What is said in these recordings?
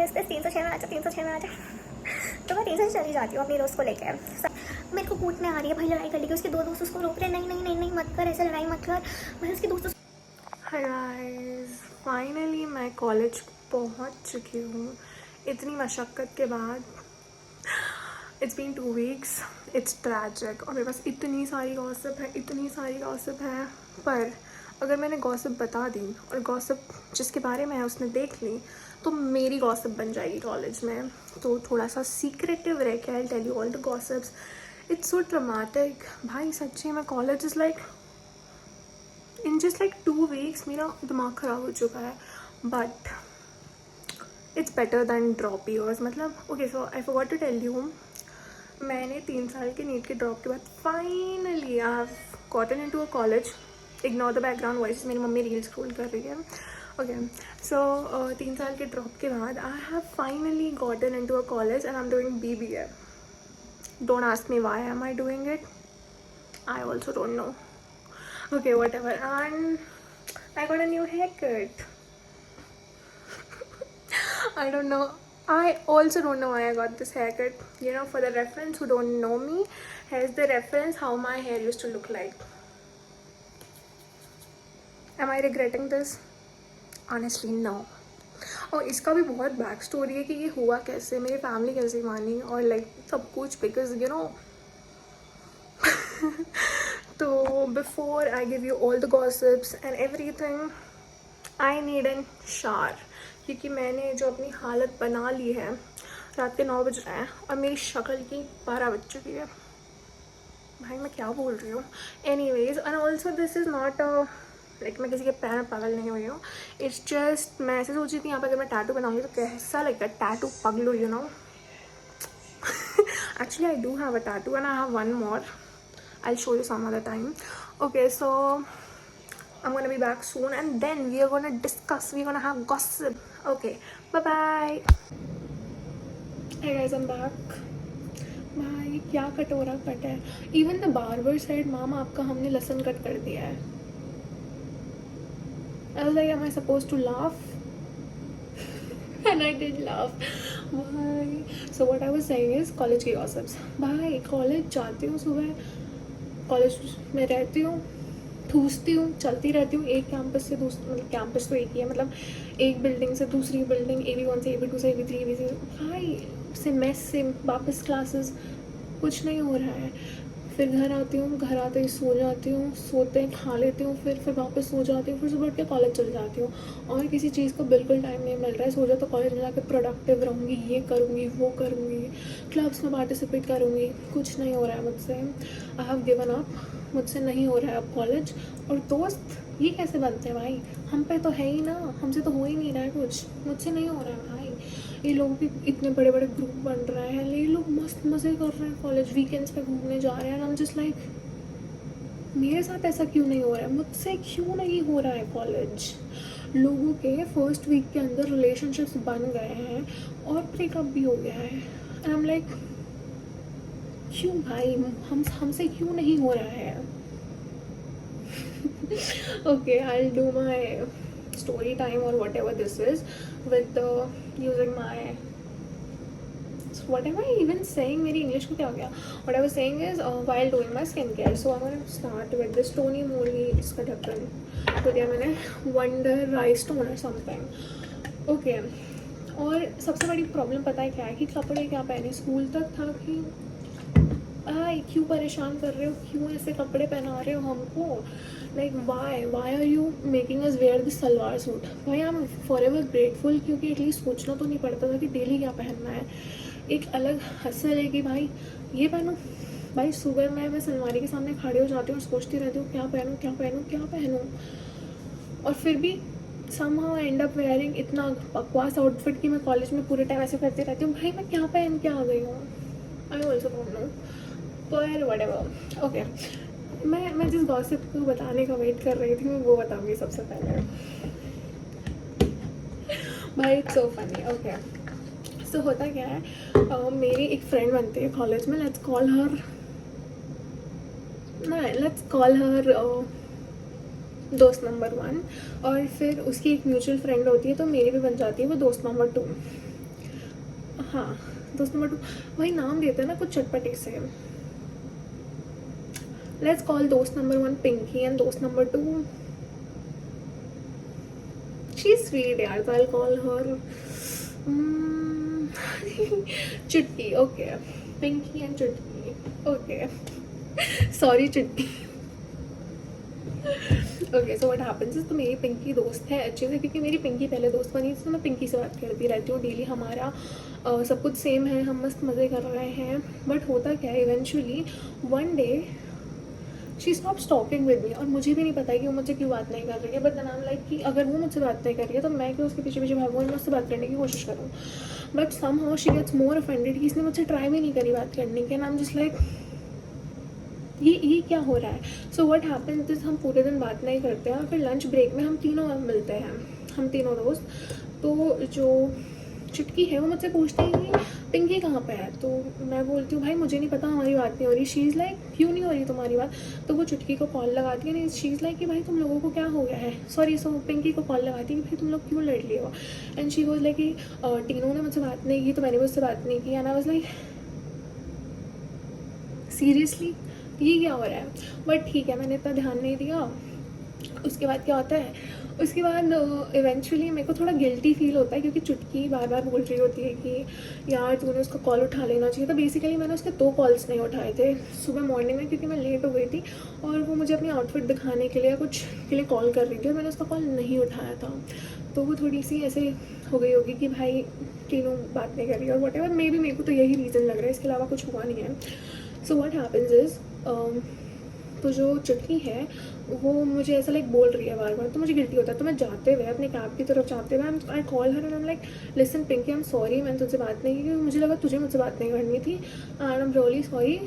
हंसते 306 में आ जा, 306 में आ जा। तो मैं 300 चली जाती हूँ अपनी दोस्त को लेकर। मेरे को कूटने आ रही है भाई, लड़ाई कर ली, उसके दो दोस्त उसको रोक रहे, नहीं नहीं नहीं नहीं मत कर, ऐसे लड़ाई मत कर भाई, उसके दोस्त। हाय गाइस, फाइनली मैं कॉलेज पहुंच चुकी हूँ इतनी मशक्क़त के बाद। It's been 2 weeks, it's tragic. और मेरे पास इतनी सारी गॉसिप है, पर अगर मैंने गॉसिप बता दी और गॉसिप जिसके बारे में है उसने देख ली तो मेरी गॉसिप बन जाएगी कॉलेज में। तो थोड़ा सा सीक्रेटिव रह के I tell you all the gossips. It's so dramatic भाई, सच्ची में college is like in just like 2 weeks मेरा दिमाग ख़राब हो चुका है। But it's better than drop years. मतलब okay, so I forgot to tell you, मैंने 3 साल के नीट के ड्रॉप के बाद finally I have gotten into a college. Ignore the background voice, मेरी मम्मी रील स्क्रॉल कर रही है। ओके, सो 3 साल के ड्रॉप के बाद I have finally gotten into a college and I am doing BBA. Don't ask me why am I doing it. I also don't know. Okay, whatever. And I got a new haircut. I don't know. I also don't know why I got this haircut. You know, for the reference who don't know me, here's the reference how my hair used to look like. Am I regretting this? Honestly, no. और इसका भी बहुत back story है कि ये हुआ कैसे, मेरी फैमिली कैसे मानी और लाइक सब कुछ, बिकॉज यू नो। तो before I give you all the gossips and everything, I need an shower, क्योंकि मैंने जो अपनी हालत बना ली है, रात के 9 बज रहे हैं और मेरी शक्ल की 12 बज चुकी है। भाई मैं क्या बोल रही हूँ। Anyways, and also this is not a like मैं किसी के पैर में पागल नहीं हुई हूँ। इट्स जस्ट मैं ऐसे सोची थी यहाँ पे अगर मैं टैटू बनाऊंगी तो कैसा लगता है, टैटू पगलू, you know. Actually I do have a tattoo and I have one more, I show you some other time. Okay, so I'm gonna be back soon and then we are gonna discuss, we're gonna have gossip. Okay, bye bye. Hey guys, I'm back. भाई क्या कटोरा cut है. Even the barber said, "माम आपका हमने लहसुन cut कर दिया है." I was like, am I supposed to laugh? And I did laugh. भाई, so what I was saying is college की gossips. भाई college जाती हूँ सुबह, कॉलेज में रहती हूँ, ठूसती हूँ, चलती रहती हूँ एक कैंपस से दूसरे, मतलब कैंपस तो एक ही है, मतलब एक बिल्डिंग से दूसरी बिल्डिंग, AB1 से AB2 से AB3 ABC, भाई से मेस से वापस क्लासेस, कुछ नहीं हो रहा है. फिर घर आती हूँ, घर आते ही सो जाती हूँ, सोते खा लेती हूँ, फिर वापस सो जाती हूँ, फिर सुबह उठ के कॉलेज चल जाती हूँ और किसी चीज़ का बिल्कुल टाइम नहीं मिल रहा है. सोचा तो कॉलेज में जाकर प्रोडक्टिव रहूँगी, ये करूँगी वो करूँगी, क्लब्स में पार्टिसिपेट करूँगी, कुछ नहीं हो रहा है मुझसे. आई हैव गिवन अप, मुझसे नहीं हो रहा है अब कॉलेज. और दोस्त ये कैसे बनते हैं भाई, हम पे तो है ही ना, हमसे तो हो ही नहीं रहा है कुछ, मुझसे नहीं हो रहा है भाई. ये लोग भी इतने बड़े बड़े ग्रुप बन रहे हैं, ये लोग मस्त मज़े कर रहे हैं, कॉलेज वीकेंड्स पे घूमने जा रहे हैं. हम जस्ट लाइक, मेरे साथ ऐसा क्यों नहीं हो रहा है, मुझसे क्यों नहीं हो रहा है कॉलेज. लोगों के फर्स्ट वीक के अंदर रिलेशनशिप्स बन गए हैं और ब्रेकअप भी हो गया है. एंड आई एम लाइक, क्यों भाई, हमसे क्यों नहीं हो रहा है. Okay, I'll do my story time or whatever this is with using my, so what am I even saying, मेरी इंग्लिश को क्या हो गया. What I was saying is while doing my skincare, so I'm gonna start with this Tony Moly, इसका ढक्कन तो दिया मैंने, Wonder Rice Toner something. Okay, और सबसे बड़ी प्रॉब्लम पता है क्या है, कि कपड़े क्या पहने. स्कूल तक था कि भाई क्यों परेशान कर रहे हो, क्यों ऐसे कपड़े पहना रहे हो हमको, like why are you making us wear this salwar suit. भाई I am forever grateful, क्योंकि एटलीस्ट सोचना तो नहीं पड़ता था कि डेली क्या पहनना है. एक अलग हसल है कि भाई ये पहनूँ. भाई सुबह मैं सलवारी के सामने खड़े हो जाती हूँ और सोचती रहती हूँ क्या पहनूँ क्या पहनूँ क्या पहनूँ, और फिर भी somehow I end up wearing इतना बकवास आउटफिट कि मैं कॉलेज में पूरे टाइम ऐसे करती रहती हूँ. भाई मैं क्या पहन के आ गई हूँ, आई ऑल्सो डोंट नो, पर व्हाटएवर. ओके, मैं जिस गॉसिप को बताने का वेट कर रही थी मैं वो बताऊंगी सबसे पहले. भाई इट्स सो फनी. ओके, सो होता क्या है, मेरी एक फ्रेंड बनती है कॉलेज में, लेट्स कॉल हर दोस्त नंबर 1. और फिर उसकी एक म्यूचुअल फ्रेंड होती है, तो मेरी भी बन जाती है वो दोस्त नंबर 2. हाँ, दोस्त नंबर 2 वही नाम देते हैं ना कुछ चटपटे से. लेट्स कॉल दोस्त नंबर 1 पिंकी एंड दोस्त नंबर 2 शी इज स्वीट यार, तो आई कॉल हर चुटकी. ओके, पिंकी एंड चुटकी. ओके, सॉरी चुटकी. Okay, so what happens is, तो मेरी पिंकी दोस्त है अच्छे से, क्योंकि मेरी पिंकी पहले दोस्त बनी थी, तो मैं पिंकी से बात करती रहती हूँ डेली. हमारा सब कुछ सेम है, हम मस्त मज़े कर रहे हैं. बट होता क्या है, eventually one day she stops talking with me, और मुझे भी नहीं पता है कि वो मुझसे क्यों बात नहीं कर रही है. बट द नाम लाइक कि अगर वो मुझसे बात नहीं कर रही है तो मैं क्यों उसके पीछे पीछे भागूँ और मैं उससे बात करने की कोशिश करूँ. But somehow she gets more offended कि इसने मुझसे ट्राई भी नहीं करी बात करने के. नाम जस्ट लाइक ये क्या हो रहा है. सो व्हाट हैपेंस इज, हम पूरे दिन बात नहीं करते हैं, और फिर लंच ब्रेक में हम तीनों मिलते हैं, हम तीनों दोस्त. तो जो चुटकी है वो मुझसे पूछती है कि पिंकी कहाँ पे है. तो मैं बोलती हूँ भाई मुझे नहीं पता, हमारी बात नहीं हो रही. शी इज़ लाइक क्यों नहीं हो रही तुम्हारी बात. तो वो चुटकी को कॉल लगाती है. नहीं, शी इज़ लाइक कि भाई तुम लोगों को क्या हो गया है. सॉरी, सो पिंकी को कॉल लगाती है कि भाई तुम लोग क्यों लड़ लिए हो. एंड शी गोज़ लाइक कि टीनों ने मुझसे बात नहीं की तो मैंने भी उससे बात नहीं की. And I was like seriously ये क्या हो रहा है. बट ठीक है, मैंने इतना ध्यान नहीं दिया. उसके बाद क्या होता है, उसके बाद इवेंचुअली मेरे को थोड़ा गिल्टी फील होता है, क्योंकि चुटकी बार बार बोल रही होती है कि यार तूने उसका कॉल उठा लेना चाहिए. तो बेसिकली मैंने उसके 2 कॉल्स नहीं उठाए थे सुबह मॉर्निंग में, क्योंकि मैं लेट हो गई थी और वो मुझे अपनी आउटफिट दिखाने के लिए कुछ के लिए कॉल कर रही थी, और मैंने उसका कॉल नहीं उठाया था. तो वो थोड़ी सी ऐसे हो गई होगी कि भाई तीनों बात नहीं कर रही, और वट एवर मे बी, मेरे को तो यही रीज़न लग रहा है, इसके अलावा कुछ हुआ नहीं है. सो व्हाट हैपेंस इज़, तो जो चुटकी है वो मुझे ऐसा लाइक बोल रही है बार बार, तो मुझे गिल्टी होता है. तो मैं जाते हुए अपने कैब की तरफ जाते हुए I call her and I am like listen Pinky, I am sorry, मैंने तुझसे बात नहीं की क्योंकि मुझे लगा तुझे मुझसे बात नहीं करनी थी. And I am really sorry,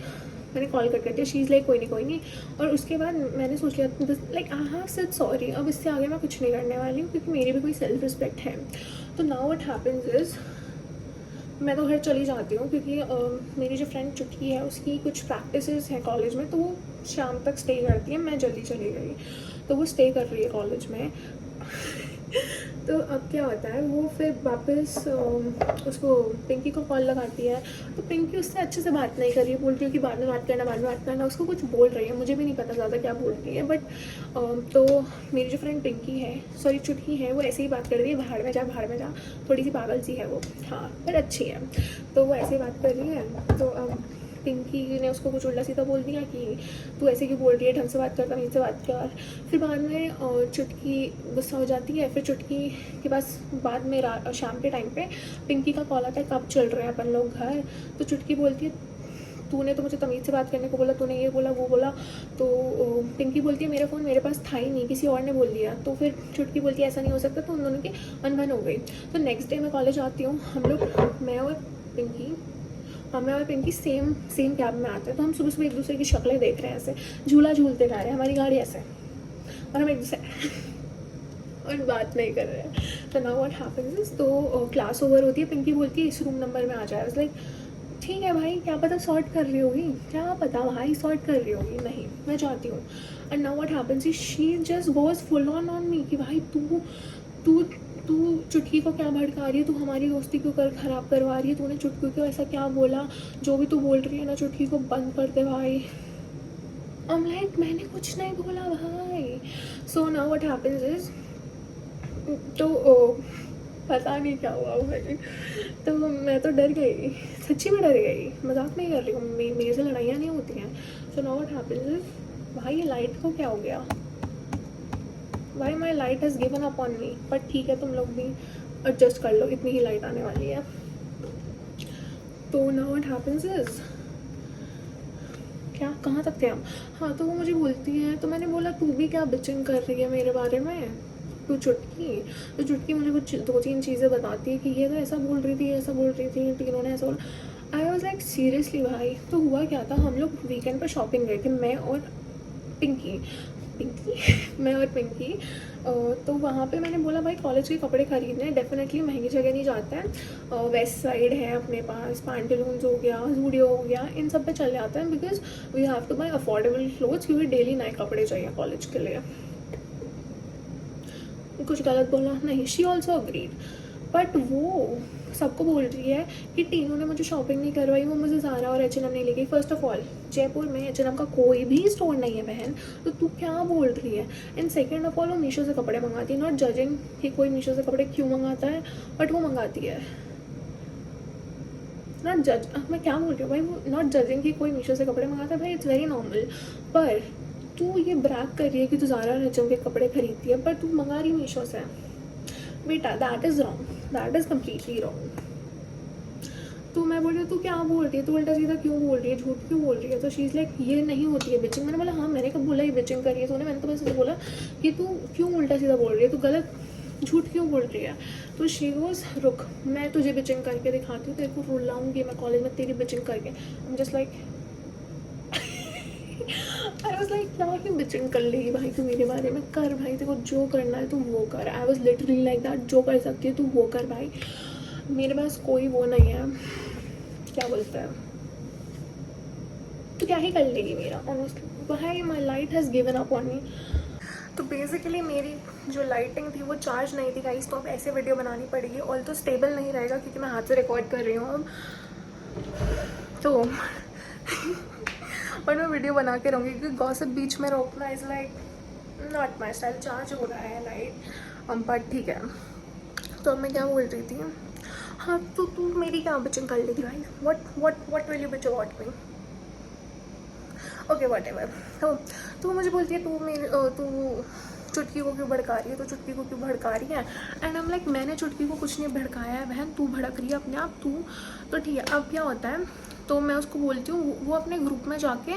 मैंने कॉल कर दिया. शी इज़ लाइक कोई नहीं. और उसके बाद मैंने सोच लिया like I have said sorry, अब इससे आगे मैं कुछ नहीं करने वाली हूँ, क्योंकि मेरी भी कोई सेल्फ रिस्पेक्ट है. तो नाउ व्हाट हैपेंस इज़, मैं तो घर चली जाती हूँ, क्योंकि मेरी जो फ्रेंड चुटकी है उसकी कुछ प्रैक्टिसेस हैं कॉलेज में, तो वो शाम तक स्टे करती है. मैं जल्दी चली गई, तो वो स्टे कर रही है कॉलेज में. तो अब क्या होता है, वो फिर वापस उसको पिंकी को कॉल लगाती है. तो पिंकी उससे अच्छे से बात नहीं कर रही है, बोल रही है कि बाद में बात करना. उसको कुछ बोल रही है, मुझे भी नहीं पता ज़्यादा क्या बोल रही है. बट तो मेरी जो फ्रेंड पिंकी है, सॉरी चुटकी है, वो ऐसे ही बात कर रही है, बाहर में जा. थोड़ी सी पागल सी है वो, हाँ, पर अच्छी है. तो वो ऐसे ही बात कर रही है. तो अब पिंकी ने उसको कुछ उल्टा सीधा बोल दिया कि तू ऐसे क्यों बोल रही है, ढंग से बात करता, मुझसे बात कर. फिर बाद में चुटकी गुस्सा हो जाती है. फिर चुटकी के पास बाद में शाम के टाइम पे पिंकी का कॉल आता है, कब चल रहे हैं अपन लोग घर. तो चुटकी बोलती है तूने तो मुझे तमीज़ से बात करने को बोला, तूने ये बोला वो बोला. तो पिंकी बोलती है मेरा फ़ोन मेरे पास था ही नहीं, किसी और ने बोल दिया. तो फिर चुटकी बोलती है ऐसा नहीं हो सकता. तो उन दोनों की अनबन हो गई. तो नेक्स्ट डे मैं कॉलेज आती हूँ, हम लोग मैं और पिंकी सेम कैब में आते हैं. तो हम सुबह सुबह एक दूसरे की शक्लें देख रहे हैं, ऐसे झूला झूलते जा रहे हैं, हमारी गाड़ी ऐसे, और हम एक दूसरे और बात नहीं कर रहे हैं. तो नाउ व्हाट हैपेंस इज, तो क्लास ओवर होती है, पिंकी बोलती है इस रूम नंबर में आ जाए. लाइक ठीक है भाई, क्या पता सॉर्ट कर रही होगी, क्या पता भाई सॉर्ट कर रही होगी. नहीं, मैं जाती हूँ. And now what happens is, she just goes full on me कि भाई तू चुटकी को क्या भड़का रही है, तू हमारी दोस्ती क्यों खराब करवा रही है, तूने चुटकी को ऐसा क्या बोला, जो भी तू बोल रही है ना चुटकी को बंद कर दे भाई. I'm like मैंने कुछ नहीं बोला भाई. सो नाउ व्हाट हैपेंस इज, तो पता नहीं क्या हुआ भाई. तो मैं तो डर गई, सच्ची में डर गई, मजाक नहीं कर रही हूँ, मेरे से लड़ाइयाँ नहीं होती हैं. सो नाउ व्हाट हैपेंस इज, भाई ये लाइट को क्या हो गया भाई, माई light has given up on me. But ठीक है, तुम लोग भी एडजस्ट कर लो, इतनी ही लाइट आने वाली है. तो नाउ व्हाट हैपेंस इज, क्या कहाँ तक थे हम. हाँ, तो वो मुझे बोलती है, तो मैंने बोला तू भी क्या बिचिंग कर रही है मेरे बारे में, तू चुटकी. तो चुटकी मुझे कुछ 2-3 चीज़ें बताती है कि ये तो ऐसा बोल रही थी, तीनों ने ऐसा बोला. आई वॉज लाइक सीरियसली भाई. तो हुआ क्या था, हम लोग वीकेंड पर शॉपिंग गए थे, मैं और पिंकी. तो वहाँ पे मैंने बोला भाई कॉलेज के कपड़े खरीदने हैं, डेफिनेटली महंगी जगह नहीं जाते हैं. वेस्ट साइड है अपने पास, पैंटलून्स हो गया, जूडियो हो गया, इन सब पे चले जाते हैं, because we have to buy affordable clothes, क्योंकि डेली नए कपड़े चाहिए कॉलेज के लिए. कुछ गलत बोला नहीं, शी ऑल्सो अग्रीड. बट वो सबको बोल रही है कि टीनू ने मुझे शॉपिंग नहीं करवाई, वो मुझे ज़ारा और H&M नहीं ले गई। फर्स्ट ऑफ ऑल जयपुर में H&M का कोई भी स्टोर नहीं है बहन, तो तू क्या बोल रही है। एंड सेकेंड ऑफ ऑल वो मीशो से कपड़े मंगाती है, नॉट जजिंग कि कोई मीशो से कपड़े क्यों मंगाता है, बट वो मंगाती है। नॉट जज, मैं क्या बोल रही हूँ भाई, वो नॉट जजिंग कि कोई मीशो से कपड़े मंगाता है भाई, इट्स वेरी नॉर्मल। पर तू ये ब्रैग कर रही है कि तू ज़ारा और H&M के कपड़े खरीदती है, पर तू मंगा रही मीशो से। बेटा that is wrong, that is completely wrong. तो मैं बोल रही हूँ तू क्या बोल रही है, तू उल्टा सीधा क्यों बोल रही है, झूठ क्यों बोल रही है। तो शी इज़ लाइक ये नहीं होती है बिचिंग। मैंने बोला हाँ, मैंने कब बोला ये बिचिंग करी है तूने, मैंने तो बस ये बोला कि तू क्यों उल्टा सीधा बोल रही है, तू गलत झूठ क्यों बोल रही है। तो शी गोज़ रुक, मैं तुझे बिचिंग करके दिखाती हूँ, तेरे को रुलाऊंगी मैं कॉलेज में तेरी बिचिंग करके। आई am just like I was like क्या ही बिचिंग कर लेगी भाई तू मेरे बारे में, कर भाई, तेरे को जो करना है तू वो कर। I was literally like that, जो कर सकती है तू वो कर भाई, मेरे पास कोई वो नहीं है, क्या बोलते हैं, तो क्या ही कर लेगी मेरा ऑनेस्टली भाई। माई light has given up on me. तो बेसिकली मेरी जो लाइटिंग थी वो चार्ज नहीं थी गाइस, तो अब ऐसे वीडियो बनानी पड़ेगी। ऑल तो स्टेबल नहीं रहेगा क्योंकि मैं हाथ से रिकॉर्ड कर रही हूँ अब, तो और मैं वीडियो बना के रहूँगी क्योंकि गॉसिप बीच में रोकना is like not my style. Charge हो रहा है लाइट, बट ठीक है। तो अब मैं क्या बोल रही थी, हाँ तो तू मेरी क्या बिचिंग कर लेगी भाई, what will you beach about me, okay what ever. तो मुझे बोलती है तू चुटकी को क्यों भड़का रही है, तो चुटकी को क्यों भड़का रही है। एंड आई एम लाइक मैंने चुटकी को कुछ नहीं भड़काया है बहन, तू भड़क रही है अपने आप तू। तो ठीक है, अब क्या होता है, तो मैं उसको बोलती हूँ वो अपने ग्रुप में जाके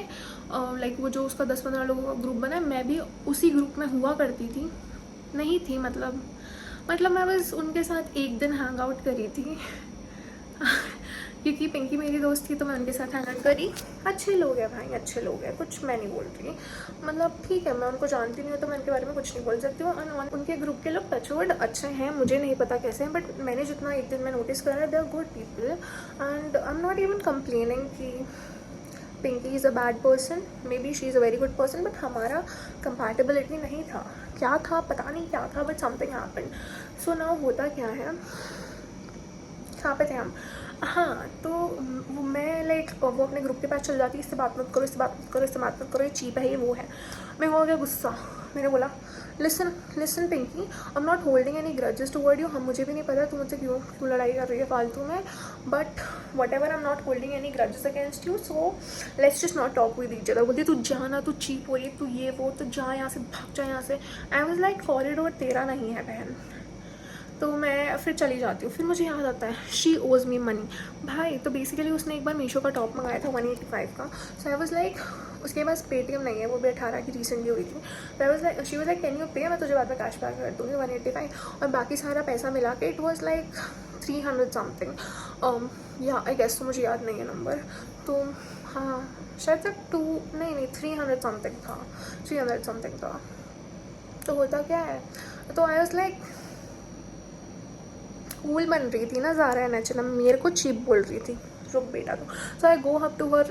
लाइक वो जो उसका 10-15 लोगों का ग्रुप बना है, मैं भी उसी ग्रुप में हुआ करती थी, नहीं थी मतलब मैं बस उनके साथ एक दिन हैंग आउट करी थी क्योंकि पिंकी मेरी दोस्त थी तो मैं उनके साथ हैंग आउट करी। अच्छे लोग हैं भाई, अच्छे लोग हैं, कुछ मैं नहीं बोल रही, मतलब ठीक है, मैं उनको जानती नहीं हूँ तो मैं उनके बारे में कुछ नहीं बोल सकती हूँ। उनके ग्रुप के लोग टचवर्ड अच्छे हैं, मुझे नहीं पता कैसे हैं, बट मैंने जितना एक दिन में नोटिस करा they are good people and I am not even complaining कि Pinky is a bad person, maybe she is a very good person, but हमारा कंपैटिबिलिटी नहीं था, क्या था पता नहीं क्या था, but something happened. So now होता क्या है, कहाँ पे थे हम, हाँ तो मैं लाइक वो अपने ग्रुप के पास चल जाती है, इससे बात मत करो, इससे बात मत करो, इससे बात मत करो, ये चीप है, ये वो है। मैं हो गया गुस्सा, मैंने बोला listen Pinky, I am not holding any grudges toward you, हम मुझे भी नहीं पता तू मुझसे क्यों लड़ाई कर रही है फालतू में, but what ever I am not holding any grudges against you, so let's just not talk with each other. बोलती तू जाना, तू चीप हो रही है, तू ये वो, तो जा यहाँ से, भाग जा यहाँ से। आई वाज लाइक कॉरिडोर तेरा नहीं है बहन। तो मैं फिर चली जाती हूँ, फिर मुझे याद आता है शी ओज मी मनी भाई। तो बेसिकली उसने एक बार मीशो का टॉप मंगाया था 185 का, सो आई वाज लाइक उसके पास पेटीएम नहीं है, वो भी 18 की रिसेंटली हुई थी, तो I was like she was like can you पे, मैं तुझे बाद में कैश बैक कर दूँगी 185, और बाकी सारा पैसा मिला के इट वाज लाइक 300 समथिंग या आई गेस, तो मुझे याद नहीं है नंबर, तो हाँ शायद तक 300 समथिंग था, 300 समथिंग था। तो होता क्या है, तो आई वाज लाइक कूल बन रही थी ना ज़ारा एंड H&M, मेरे को चीप बोल रही थी, रुक बेटा तो। So I go up to her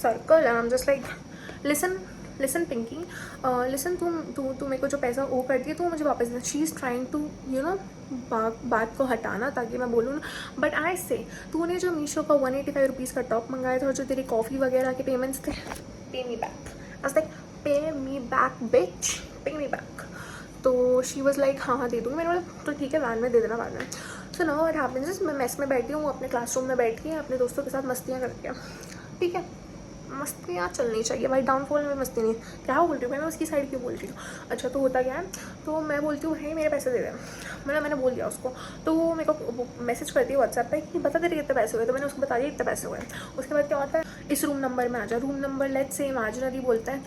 circle and I am just like listen Pinky, listen तू मेरे को जो पैसा वो करती है तो मुझे वापस दे। She is trying to you know बात को हटाना ताकि मैं बोलूँ ना, बट आई से तूने जो मीशो का 185 रुपीज़ का टॉप मंगाया था और जो तेरी कॉफ़ी वगैरह के पेमेंट्स थे, पे me back. I was like पे मी बैक बिच, पे मी बैक। तो शी वॉज लाइक हाँ दे दूँगी। मैंने बोला तो ठीक है वैन में दे देना बाद में। सो नाउ व्हाट हैपेंस इज मैं मेस में बैठी हूँ, वो अपने क्लासरूम में बैठी है अपने दोस्तों के साथ मस्तियाँ करती है, ठीक है, मस्तियाँ चलनी चाहिए भाई, डाउनफॉल में मस्ती नहीं। क्या बोल रही हूँ मैं उसकी साइड क्यों बोल रही हूँ। अच्छा तो होता क्या है, तो मैं बोलती हूँ भाई मेरे पैसे दे दे, मैंने बोल दिया उसको, तो वो मेरे को मैसेज करती है व्हाट्सएप पे कि बता तेरे कितने पैसे हुए, तो मैंने उसको बता दिया इतने पैसे हुए। उसके बाद क्या होता है, इस रूम नंबर में आ जा, room number let's say imaginary बोलते हैं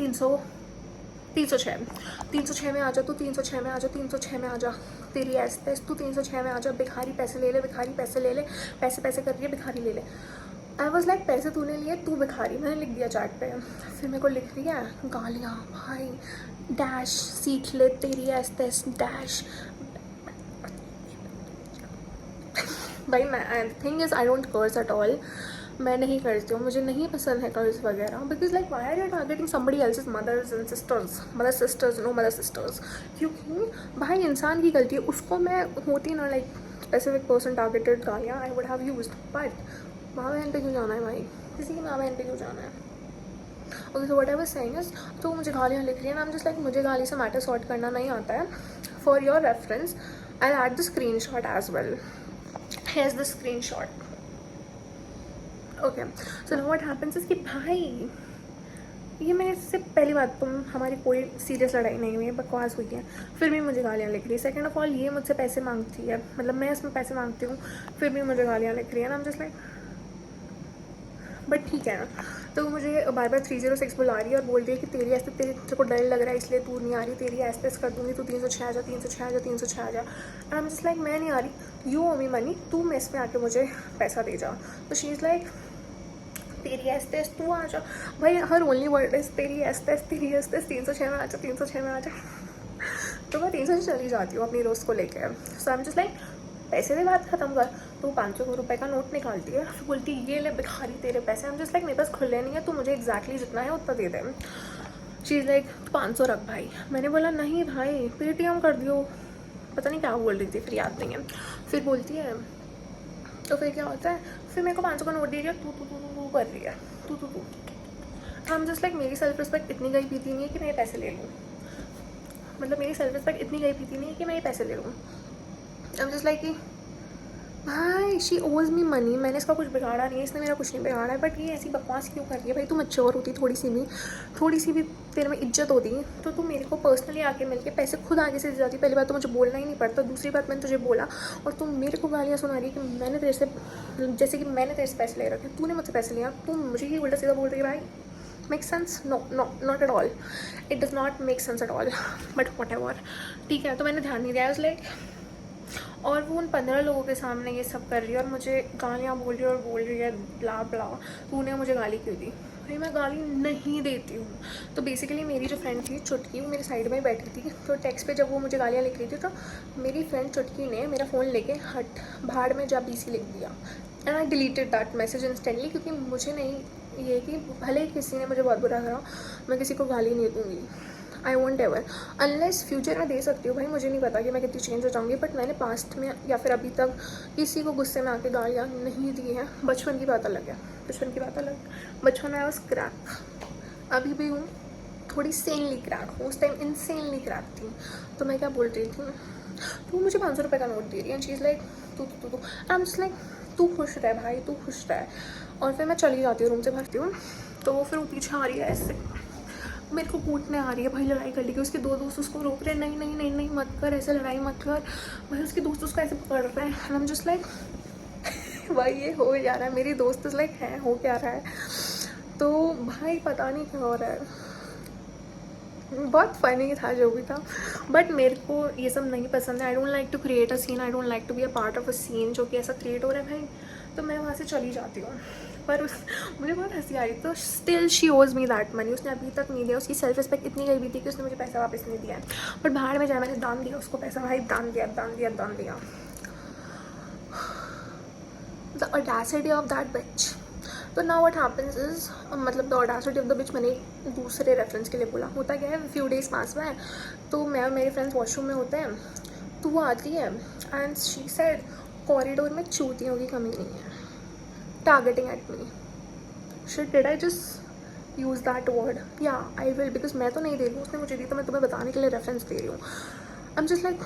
306 में आ जा, तू 306 में आ जा, 306 में आ जा, तेरी ऐसे तू 306 में आ जा, भिखारी पैसे ले ले, भिखारी पैसे ले ले, पैसे कर रही है, भिखारी ले ले। आई वॉज लाइक पैसे तूने लिए, तू भिखारी, मैंने लिख दिया चार्ट पे। फिर मेरे को लिख रही है गालियाँ भाई, डैश सीख ले तेरी ऐसे डैश। भाई मैं thing is I don't curse at all, मैं नहीं करती हूँ, मुझे नहीं पसंद है कर्स वगैरह, because like why are you targeting somebody else's mothers and sisters, mother sisters क्योंकि भाई इंसान की गलती है, उसको मैं होती ना लाइक स्पेसिफिक पर्सन टारगेटेड गालियाँ I would have used, but माँ बहन पे क्यों जाना है भाई, किसी की माँ बहन पे क्यों जाना है? Okay, so what I was saying is, तो मुझे गालियाँ लिख रही है ना, आई एम जस्ट लाइक मुझे गाली से मैटर सॉर्ट करना नहीं आता है. For your reference I add the screenshot as well. Here's the screenshot. Okay, so now what happens is कि भाई ये मेरे से पहली बात तो हमारी कोई सीरियस लड़ाई नहीं हुई है, बकवास हुई है, फिर भी मुझे गालियाँ लिख रही है. सेकंड ऑफ ऑल ये मुझसे पैसे मांगती है, मतलब मैं इसमें पैसे मांगती हूँ, फिर भी मुझे गालियाँ लिख रही है ना. आई एम जस्ट लाइक बट ठीक है ना. तो मुझे बार बार 306 बुला रही है और बोल रही है कि तेरी ऐसे तेरे को डर लग रहा है इसलिए तू नहीं आ रही, तेरी ऐसे कर दूंगी, तू 306 आ जा, 306 आ जा, 306 आ जा. And I am just like मैं नहीं आ रही, यू ओ मी मनी, तू मेस में आके मुझे पैसा दे जा. तो शी इज़ लाइक तेरी एस्तेस तू आ जा. भाई हर ओनली वर्ड इज तेरी एस्तेस, तेरी एस्तेस, 306 में आ जा, 306 में आ जा. तो मैं 300 चली जाती हूँ अपनी रोज़ को लेकर. सो आई एम जस्ट लाइक पैसे से बात खत्म कर. तो 500 रुपये का नोट निकालती है, फिर बोलती है ये ले भिखारी तेरे पैसे. आई एम जस्ट लाइक मेरे पास खुले नहीं है, तो मुझे एग्जैक्टली जितना है उतना दे दे. शी इज़ लाइक 500 रख भाई. मैंने बोला नहीं भाई पेटीएम कर दियो, पता नहीं क्या बोल रही थी, फिर याद नहीं है. फिर बोलती है तो फिर क्या होता है, फिर मेरे को 500 का नोट दे रही है, तू कर रही है, तू. आई एम जस्ट लाइक मेरी सेल्फ रिस्पेक्ट इतनी गई पीती नहीं है कि मैं ये पैसे ले लूँ. मतलब मेरी सेल्फ रिस्पेक्ट इतनी गई पीती नहीं है कि मैं ये पैसे ले लूँ. आई एम जस्ट लाइक कि भाई शी ओज मी मनी, मैंने इसका कुछ बिगाड़ा नहीं है, इसने मेरा कुछ नहीं बिगाड़ा है, बट ये ऐसी बकवास क्यों कर रही है. भाई तू मैच्योर होती थोड़ी सी भी तेरे में इज्जत होती तो तू मेरे को पर्सनली आके मिलके पैसे खुद आगे से दे जाती. पहली बात तो मुझे बोलना ही नहीं पड़ता, दूसरी बात मैंने तुझे बोला और तू मेरे को गालियाँ सुना रही है कि मैंने तेरे से, जैसे कि मैंने तेरे से पैसे ले रखे, तूने मुझसे पैसे लिया, तू मुझे ही उल्टा सीधा बोल रही है. भाई make sense? No no not at all, it does not make sense at all, but whatever. ठीक है, तो मैंने ध्यान नहीं दिया. लाइक और वो उन 15 लोगों के सामने ये सब कर रही है और मुझे गालियाँ बोल रही है और बोल रही है ब्ला ब्ला, तूने मुझे गाली क्यों दी. भाई मैं गाली नहीं देती हूँ. तो बेसिकली मेरी जो फ्रेंड थी चुटकी, वो मेरे साइड में बैठी थी. तो टेक्स्ट पे जब वो मुझे गालियाँ लिख रही थी तो मेरी फ्रेंड चुटकी ने मेरा फ़ोन लेके हट भाड़ में जा BC लिख दिया. And I deleted that message instantly, क्योंकि मुझे नहीं ये कि भले ही किसी ने मुझे बहुत बुरा करा, मैं किसी को गाली नहीं दूँगी. I won't ever, unless future में दे सकती हूँ. भाई मुझे नहीं पता कि मैं कितनी चेंज हो जाऊँगी, बट मैंने पास्ट में या फिर अभी तक किसी को गुस्से में आके गालियाँ नहीं दी हैं. बचपन की बात अलग है, बचपन की बात अलग. बचपन में आई वाज क्रैक, अभी भी हूँ, थोड़ी सेनली क्रैक हूँ. उस टाइम इनसेनली क्रैक थी. तो मैं क्या बोल रही थी, तो मुझे 500 रुपये का नोट दे रही है. चीज़ लाइक तू आई एम जस्ट लाइक तू खुश रह भाई, तू खुश रह. और फिर मैं चली जाती हूँ, रूम से भरती हूँ. तो वो फिर वो पीछे आ रही है ऐसे, मेरे को कूटने आ रही है. भाई लड़ाई कर ली कि उसके दो दोस्त उसको रोक रहे हैं, नहीं नहीं नहीं नहीं मत कर, ऐसे लड़ाई मत कर. भाई उसके दोस्त उसको ऐसे पकड़ रहे हैं. हम जस्ट लाइक भाई ये हो जा रहा है. मेरी दोस्त लाइक है हो क्या रहा है. तो भाई पता नहीं क्या हो रहा है. बहुत फनी था जो भी था, बट मेरे को ये सब नहीं पसंद है. I don't like to create a scene, I don't like to be a part of a scene जो कि ऐसा क्रिएट हो रहा है भाई. तो मैं वहाँ से चली जाती हूँ. पर मुझे बहुत हंसी आ रही. तो स्टिल शी ओज मी दैट मनी. उसने अभी तक नहीं दिया. उसकी सेल्फ रिस्पेक्ट इतनी गई भी थी कि उसने मुझे पैसा वापस नहीं दिया है. बट बाहर में जाए, मैंने दान दिया उसको पैसा. भाई दान दिया दान दिया दान दिया. द ऑडेसिटी ऑफ दैट बिच. तो नाउ व्हाट हैपेंस इज, मतलब द ऑडेसिटी ऑफ द बिच मैंने दूसरे रेफरेंस के लिए बोला. होता क्या है, फ्यू डेज पास में है तो मैं और मेरे फ्रेंड्स वॉशरूम में होते हैं. तो वो आती है एंड शी सेड कॉरिडोर में चूतियों की कमी नहीं है. Targeting at me. Shit, did I just use that word? या आई विल, बिकॉज मैं तो नहीं दे रही हूँ, उसने मुझे दी तो मैं तुम्हें बताने के लिए रेफरेंस दे रही हूँ. आई एम जस्ट लाइक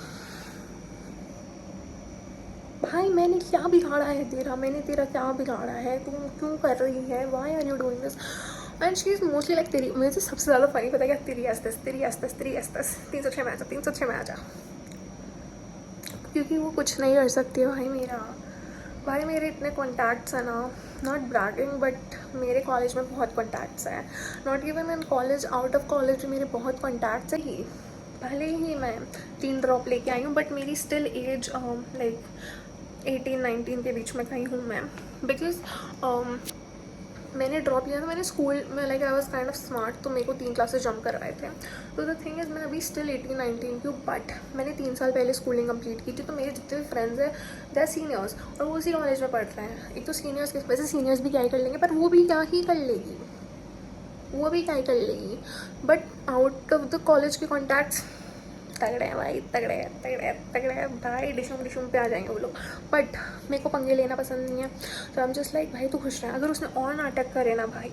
भाई मैंने क्या बिगाड़ा है तेरा, मैंने तेरा क्या बिगाड़ा है, तुम क्यों कर रही है, why are you doing this. And she is mostly like तेरी, मुझे सबसे ज़्यादा फनी पता क्या, तेरी एस्तेस तेरी एस्तेस तेरी एस्तेस, 306 में आ जा, 306 में आ जा. क्योंकि वो कुछ नहीं कर सकती है भाई. भाई मेरे इतने कॉन्टैक्ट्स हैं ना, नॉट ब्रैगिंग बट मेरे कॉलेज में बहुत कॉन्टैक्ट्स हैं. Not even in college, out of college भी मेरे बहुत कॉन्टैक्ट्स हैं. ही भले ही मैं 3 ड्रॉप लेके आई हूँ, बट मेरी स्टिल एज लाइक 18-19 के बीच में कहीं हूँ मैं. बिकॉज मैंने ड्रॉप लिया था, मैंने स्कूल में like I was kind of smart, तो मेरे को 3 क्लासेस जंप करवाए थे. तो द थिंग इज़ मैं अभी स्टिल 18-19 की हूँ, बट मैंने 3 साल पहले स्कूलिंग कंप्लीट की थी. तो मेरे जितने भी फ्रेंड्स हैं दे आर सीनियर्स और वो उसी कॉलेज में पढ़ रहे हैं. एक तो सीनियर्स के वैसे सीनियर्स भी क्या ही कर लेंगे, पर वो भी क्या ही कर लेगी, वो भी क्या ही कर लेगी. But out of the college के कॉन्टैक्ट्स तगड़े हैं भाई, तगड़े हैं, तगड़े हैं, तगड़े हैं भाई, डिशुम पे आ जाएंगे वो लोग। बट मेरे को पंगे लेना पसंद नहीं है, तो आई एम जस्ट लाइक भाई तू खुश रहे। अगर उसने और नाटक करे ना भाई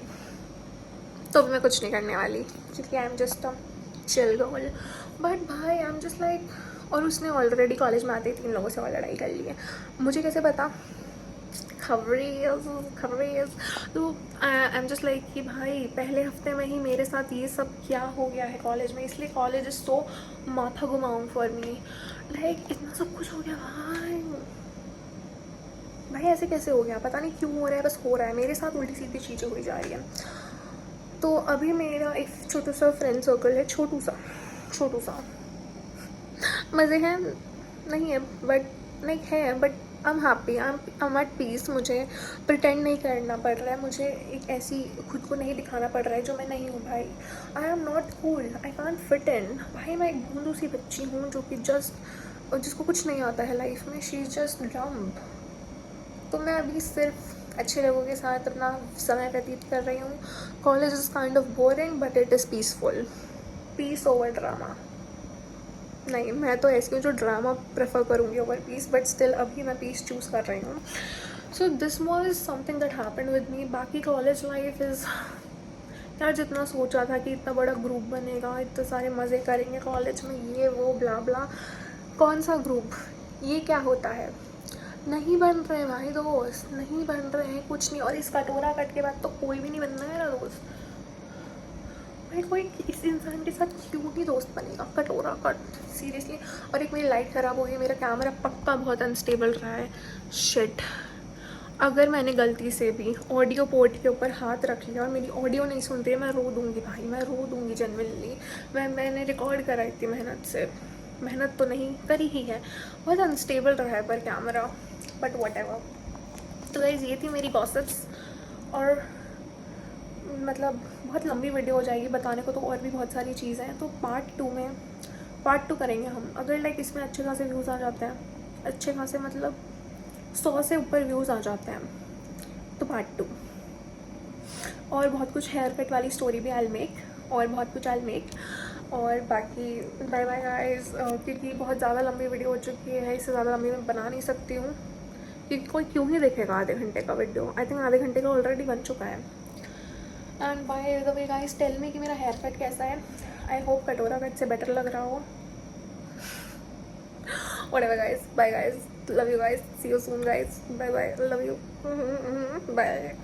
तो भी मैं कुछ नहीं करने वाली, क्योंकि आई am just a chill girl. But भाई आई एम जस्ट लाइक, और उसने ऑलरेडी कॉलेज में आते ही 3 लोगों से और लड़ाई कर ली है, मुझे कैसे पता, खबरें। तो आई एम जस्ट लाइक कि भाई पहले हफ्ते में ही मेरे साथ ये सब क्या हो गया है कॉलेज में, इसलिए कॉलेज इज सो माथा घुमाऊं फॉर मी। लाइक इतना सब कुछ हो गया भाई ऐसे कैसे हो गया, पता नहीं क्यों हो रहा है, बस हो रहा है मेरे साथ, उल्टी सीधी चीज़ें हुई जा रही हैं। तो अभी मेरा एक छोटा सा फ्रेंड सर्कल है, छोटू सा मज़े हैं नहीं है, बट लाइक है, but I am happy, I am at peace. मुझे प्रिटेंड नहीं करना पड़ रहा है, मुझे एक ऐसी खुद को नहीं दिखाना पड़ रहा है जो मैं नहीं हूँ भाई। I am not cool, I can't fit in. भाई मैं एक भूंदू सी बच्ची हूँ जो कि जिसको कुछ नहीं आता है लाइफ में, शी इज़ जस्ट डम्ब। तो मैं अभी सिर्फ अच्छे लोगों के साथ अपना समय व्यतीत कर रही हूँ। College is kind of boring but it is peaceful, peace over drama. नहीं, मैं तो ऐसी हूँ जो ड्रामा प्रेफर करूँगी ओवर पीस, बट स्टिल अभी मैं पीस चूज़ कर रही हूँ। So this was something that happened with me. बाकी कॉलेज लाइफ इज़ यार, जितना सोचा था कि इतना बड़ा ग्रुप बनेगा, इतने सारे मज़े करेंगे कॉलेज में, ये वो ब्ला ब्ला, कौन सा ग्रुप, ये क्या होता है, नहीं बन रहे भाई दोस्त, नहीं बन रहे हैं कुछ नहीं। और इस कटोरा कट के बाद तो कोई भी नहीं बनना है मेरा दोस्त भाई। कोई इस इंसान के साथ क्यों ही दोस्त बनेगा, कटोरा कट, सीरियसली। और एक मेरी लाइट ख़राब हो गई, मेरा कैमरा पक्का बहुत अनस्टेबल रहा है, शिट। अगर मैंने गलती से भी ऑडियो पोर्ट के ऊपर हाथ रख लिया और मेरी ऑडियो नहीं सुन रही है, मैं रो दूँगी भाई, मैं रो दूँगी जेन्युइनली। मैंने रिकॉर्ड करा इतनी मेहनत से, मेहनत तो नहीं करी ही है, बहुत अनस्टेबल रहा है पर कैमरा, बट व्हाटएवर। तो गाइस ये थी मेरी गॉसिप्स, और मतलब बहुत लंबी वीडियो हो जाएगी, बताने को तो और भी बहुत सारी चीज़ें हैं। तो पार्ट टू करेंगे हम, अगर लाइक इसमें अच्छे खासे व्यूज़ आ जाते हैं, अच्छे खासे मतलब 100 से ऊपर व्यूज़ आ जाते हैं, तो पार्ट 2। और बहुत कुछ हेयर कट वाली स्टोरी भी आई मेक, और बहुत कुछ आई मेक। और बाकी बाय बाय गाइस, क्योंकि बहुत ज़्यादा लंबी वीडियो हो चुकी है, इससे ज़्यादा लंबी मैं बना नहीं सकती हूँ, क्योंकि कोई क्यों ही देखेगा आधे घंटे का वीडियो। आई थिंक आधे घंटे का ऑलरेडी बन चुका है। And by the way guys, tell me कि मेरा हेयर कट कैसा है। आई होप कटोरा कट से बेटर लग रहा हो। Whatever guys, bye guys, love you guys, see you soon guys, bye bye, love you, bye.